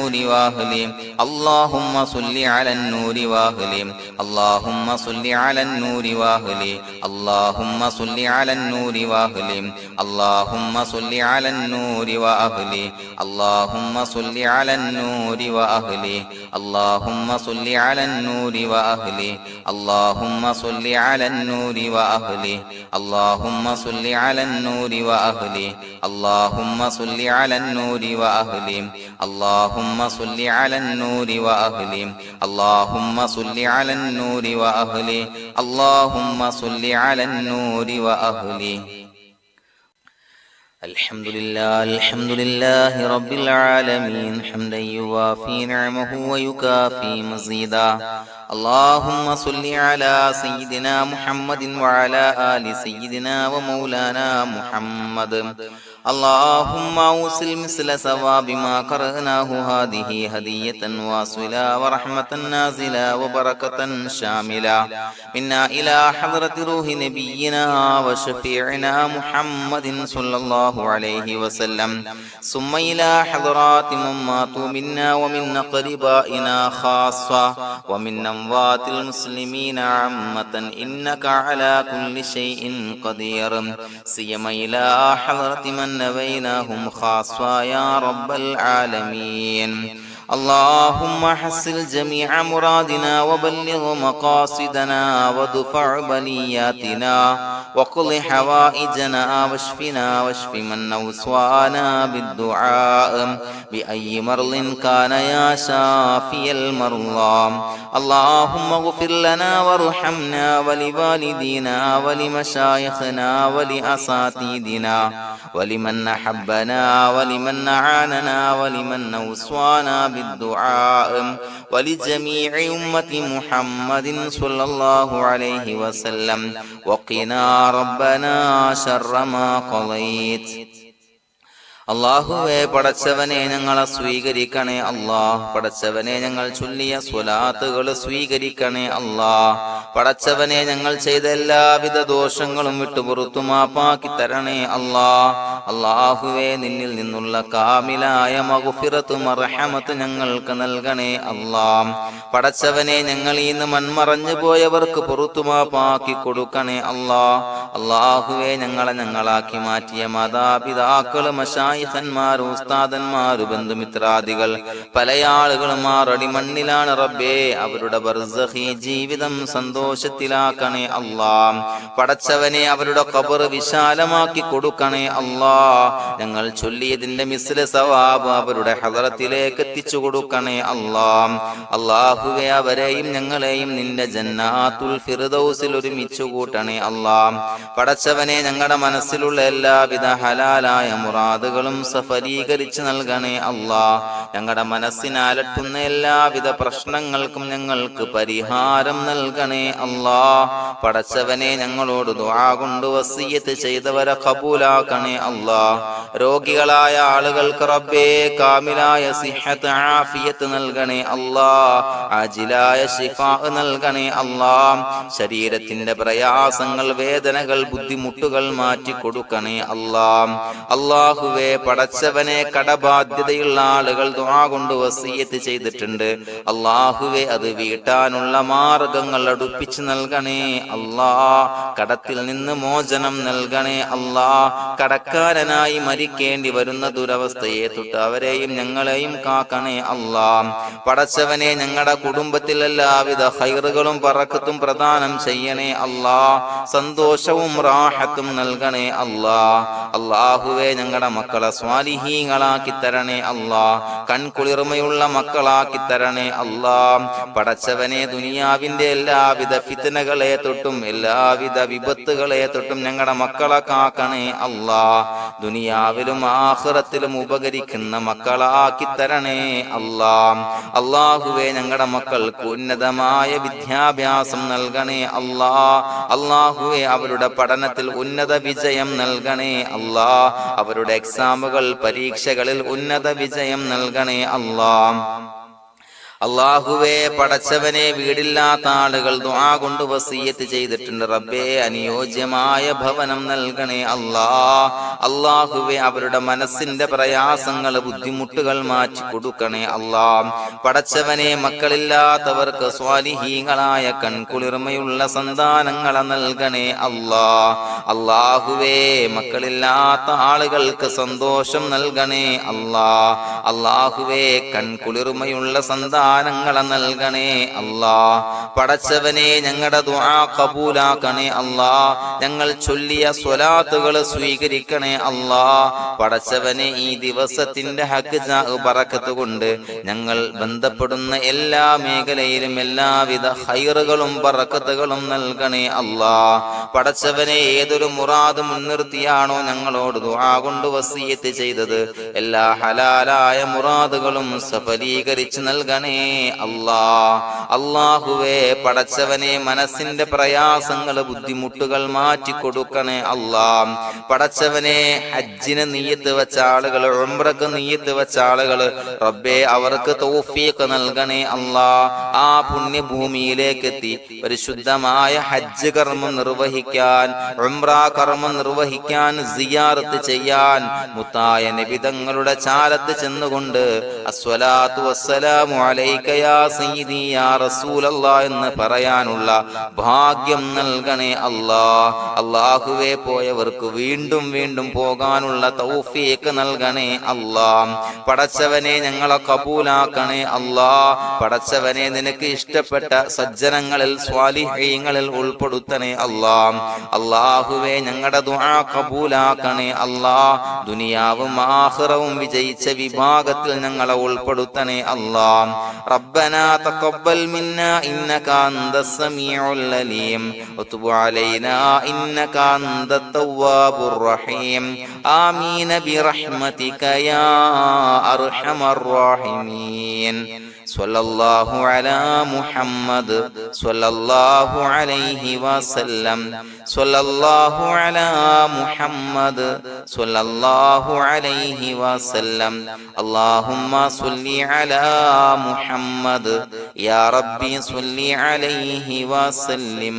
النور وأهله اللهم صل على النور وأهله اللهم صل على النور وأهله اللهم صل على النور وأهله اللهم صل على النور وأهله اللهم صل على النور وأهله اللهم صل على النور وأهله اللهم صل على النور وأهله اللهم صل على النور وأهله اللهم صل على النور وأهله اللهم صل على النور وأهله اللهم صل على النور وأهله اللهم صل على النور وأهله الحمد لله رب العالمين حمدا يوافي نعمه ويكافي مزيدا اللهم صل على سيدنا محمد وعلى آل سيدنا ومولانا محمد اللهم أوصل مثل ثواب ما قرأناه هذه هدية واصلة ورحمة نازلة وبركة شاملة منا إلى حضرة روح نبينا وشفيعنا محمد صلى الله عليه وسلم ثم إلى حضرات من ماتوا منا ومن أقربائنا خاصة ومن أموات المسلمين عامة إنك على كل شيء قدير سيما إلى حضرة من نبيناهم خاصة يا رب العالمين اللهم حصل جميع مرادنا وبلغ مقاصدنا ودفع بلياتنا وقض حوائجنا واشفنا واشف من أوصانا بالدعاء بأي مرض كان يا شافي المرضى اللهم اغفر لنا وارحمنا ولوالدينا ولمشايخنا ولأساتذتنا ولمن أحبنا ولمن أعاننا ولمن أوصانا بالدعاء ولجميع أمة محمد صلى الله عليه وسلم وقنا ربنا شر ما قضيت അല്ലാഹുവേ പടച്ചവനെ ഞങ്ങളെ സ്വീകരിക്കണേ അല്ലാഹ് പടച്ചവനെ ഞങ്ങൾ ചൊല്ലിയ സ്വലാത്തുകൾ സ്വീകരിക്കണേ അല്ലാഹ് പടച്ചവനെ ഞങ്ങൾ ചെയ്ത എല്ലാവിധ ദോഷങ്ങളും വിട്ടുപുറത്തു മാപ്പാക്കി തരണേ അല്ലാഹ് അല്ലാഹുവേ നിന്നിൽ നിന്നുള്ള കാമിലായ മഗ്ഫിറത്തും റഹ്മത്ത് ഞങ്ങൾക്ക് നൽകണേ അല്ലാഹ് പടച്ചവനെ ഞങ്ങൾ ഇന്ന് മൺമറഞ്ഞു പോയവർക്ക് പുറത്തു മാപ്പാക്കി കൊടുക്കണേ അല്ലാഹ് അല്ലാഹുവേ ഞങ്ങളാക്കി മാറ്റിയ മാതാപിതാക്കൾ ഖന്മാർ ഉസ്താദന്മാർ ബന്ധുമിത്രാദികൾ പല ആളുകളും ആറടി മണ്ണിലാണ് റബ്ബേ അവരുടെ ബർസഖി ജീവിതം സന്തോഷത്തിലാക്കണേ അല്ലാഹ് പടച്ചവനെ അവരുടെ ഖബർ വിശാലമാക്കി കൊടുക്കണേ അല്ലാഹ് ഞങ്ങൾ ചൊല്ലിയതിന്റെ മിസ്ല സവാബ് അവരുടെ ഹദറത്തിലേക്ക് എത്തിച്ചു കൊടുക്കണേ അല്ലാഹ് അല്ലാഹുവേ അവരെയും ഞങ്ങളെയും നിന്റെ ജന്നാത്തുൽ ഫിർദൗസിൽ ഒരുമിച്ച് കൂട്ടണേ അല്ലാഹ് പടച്ചവനെ ഞങ്ങളുടെ മനസ്സിലുള്ള എല്ലാവിധ ഹലാലായ മുറാദുകളും സഫലീകരിച്ച് നൽകണേ അല്ലാഹ് ഞങ്ങളുടെ മനസ്സിനെ അലട്ടുന്ന എല്ലാവിധ പ്രശ്നങ്ങൾക്കും ഞങ്ങൾക്ക് പരിഹാരം നൽകണേ അല്ലാഹ് പടച്ചവനെ ഞങ്ങളോട് ദുആ കൊണ്ട് വസിയ്യത്ത് ചെയ്തവരെ ഖബൂലാക്കണേ അല്ലാഹ് രോഗികളായ ആളുകൾക്ക് റബ്ബേ കാമിലായ സിഹത്ത് ആഫിയത്ത് നൽകണേ അല്ലാഹ് ആജിലായ ശിഫാ നൽകണേ അല്ലാഹ് ശരീരത്തിന്റെ പ്രയാസങ്ങൾ വേദനകൾ ബുദ്ധിമുട്ടുകൾ മാറ്റി കൊടുക്കണേ അല്ലാഹ് അല്ലാഹുവേ പടച്ചവനെ കടബാധ്യതയുള്ള ആളുകൾ ദുആ കൊണ്ട് വസിയ്യത്ത് ചെയ്തിട്ടുണ്ട് അല്ലാഹുവേ അത് വീട്ടാനുള്ള മാർഗങ്ങൾ അടുപ്പിച്ച് നൽകണേ അല്ലാഹ് കടത്തിൽ നിന്ന് മോചനം നൽകണേ അല്ലാഹ് കടക്കാരനായി മരിക്കേണ്ടി വരുന്ന ദുരവസ്ഥയെ തൊട്ട് അവരെയും ഞങ്ങളെയും കാക്കണേ അല്ലാഹ് പടച്ചവനെ ഞങ്ങളുടെ കുടുംബത്തിൽ എല്ലാവിധ ഖൈറുകളും ബറക്കത്തും പ്രദാനം ചെയ്യണേ അല്ലാഹ് സന്തോഷവും റാഹത്തും നൽകണേ അല്ലാഹ് അല്ലാഹുവേ ഞങ്ങളുടെ മക്കളെ സ്വാലിഹീങ്ങളാക്കി തരണേ അല്ലാഹ് കൺകുളിർമയുള്ള മക്കളാക്കി തരണേ അല്ലാഹ് പടച്ചവനെ ദുനിയാവിന്റെ എല്ലാവിധ ഫിത്നകളെ തൊട്ടും എല്ലാവിധ വിപത്തുകളെ തൊട്ടും ഞങ്ങളുടെ മക്കളെ കാക്കണേ അല്ലാഹ് ദുനിയാവിലും ആഖിറത്തിലും ഉപകരിക്കുന്ന മക്കളാക്കി തരണേ അല്ലാഹ് അല്ലാഹുവേ ഞങ്ങളുടെ മക്കൾക്ക് ഉന്നതമായ വിദ്യാഭ്യാസം നൽകണേ അല്ലാഹ് അല്ലാഹുവേ അവരുടെ പഠനത്തിൽ ഉന്നത വിജയം നൽകണേ അല്ലാഹ് അവരുടെ എക്സാമുകൾ പരീക്ഷകളിൽ ഉന്നത വിജയം നൽകണേ അല്ലാഹ് അല്ലാഹുവേ പടച്ചവനെ വീടില്ലാത്ത ആളുകൾ ദുആ കൊണ്ട് വസിയത്ത് ചെയ്തിട്ടുണ്ട്. റബ്ബേ അനുയോജ്യമായ ഭവനം നൽകണേ അല്ലാ. അല്ലാഹുവേ അവരുടെ മനസ്സിന്റെ പ്രയാസങ്ങൾ ബുദ്ധിമുട്ടുകൾ മാറ്റി കൊടുക്കണേ അല്ലാ. പടച്ചവനെ മക്കളില്ലാത്തവർക്ക് സ്വാലിഹീങ്ങളായ കൺകുളിർമയുള്ള സന്താനങ്ങളെ നൽകണേ അല്ലാ. അല്ലാഹുവേ മക്കളില്ലാത്ത ആളുകൾക്ക് സന്തോഷം നൽകണേ അല്ലാ. അല്ലാഹുവേ കൺകുളിർമയുള്ള സന്താനങ്ങളെ നൽകണേ അല്ലാ. പടച്ചവനെ ഞങ്ങളുടെ ദുആ ഖബൂലാക്കണേ അല്ലാ. ഞങ്ങൾ ചൊല്ലിയ സ്വലാത്തുകൾ സ്വീകരിക്കണേ അല്ലാ. പടച്ചവനെ ഈ ദിവസത്തിന്റെ ഹക്ക് ബറക്കത്ത് കൊണ്ട് ഞങ്ങൾ ബന്ധപ്പെടുന്ന എല്ലാ മേഖലയിലും എല്ലാവിധ ഖൈറുകളും ബറക്കത്തുകളും നൽകണേ അല്ലാ. പടച്ചവനെ ഏതൊരു മുറാദ് മുൻനിർത്തിയാണോ ഞങ്ങളോട് ദുആ കൊണ്ട് വസിയത്ത് ചെയ്തത് എല്ലാ ഹലാലായ മുറാദുകളും സഫലീകരിച്ച് നൽകണേ അല്ലാ. അല്ലാഹുവേ പടച്ചവനെ മനസ്സിന്റെ പ്രയാസങ്ങൾ ബുദ്ധിമുട്ടുകൾ മാറ്റി കൊടുക്കണേ അല്ലാ. പടച്ചവനെ ഹജ്ജിന് നിയ്യത്ത് വെച്ച ആളുകൾ, ഉംറക്ക് നിയ്യത്ത് വെച്ച ആളുകൾ റബ്ബേ അവർക്ക് തൗഫീഖ് നൽകണേ അല്ലാ. ആ പുണ്യഭൂമിയിലേക്ക് എത്തി പരിശുദ്ധമായ ഹജ്ജ് കർമ്മം നിർവഹിക്കാൻ, ഉംറ കർമ്മം നിർവഹിക്കാൻ, സിയാറത്ത് ചെയ്യാൻ മുത്തായ നബി തങ്ങളുടെ ചാരത്ത് ചെന്നുകൊണ്ട് അസ്സലാത്തു വസ്സലാമു അലൈക യാ സയ്യിദി യാ റസൂലല്ലാഹ് എന്ന് പറയാനുള്ള ഭാഗ്യം നൽകണേ അല്ലാ. അല്ലാഹുവേ പോയവർക്ക് വീണ്ടും വീണ്ടും പോകാനുള്ള തൗഫീഖ് നൽകണേ അല്ലാ. പടച്ചവനെ ഞങ്ങളെ കബൂലാക്കണേ അല്ലാ. പടച്ചവനെ നിനക്ക് ഇഷ്ടപ്പെട്ട സജ്ജനങ്ങളിൽ സ്വാലിഹീങ്ങളിൽ ഉൾപ്പെടുത്തണേ അല്ലാ. അല്ലാഹുവേ ഞങ്ങളുടെ ദുആ കബൂലാക്കണേ അല്ലാ. ദുനിയാവും ആഖിറവും വിജയിച്ച വിഭാഗത്തിൽ ഞങ്ങളെ ഉൾപ്പെടുത്തണേ അല്ലാ. റബ്ബനാ തഖബ്ബൽ മിന്നാ ഇന്നക അൻതസ് സമീഉൽ അലീം വതുബ് അലൈനാ ഇന്നക അൻതത് തവ്വാബുർ റഹീം. ആമീൻ ബിറഹ്മതിക യാ അർഹമർ റഹീമീൻ. സ്വല്ലല്ലാഹു അലാ മുഹമ്മദ് സ്വല്ലല്ലാഹു അലൈഹി വസല്ലം. സ്വല്ലല്ലാഹു അലാ മുഹമ്മദ് സ്വല്ലല്ലാഹു അലൈഹി വസല്ലം. അല്ലാഹുമ്മ സ്വല്ലി അലാ മുഹമ്മദ് യാ റബ്ബി സ്വല്ലി അലൈഹി വസല്ലം.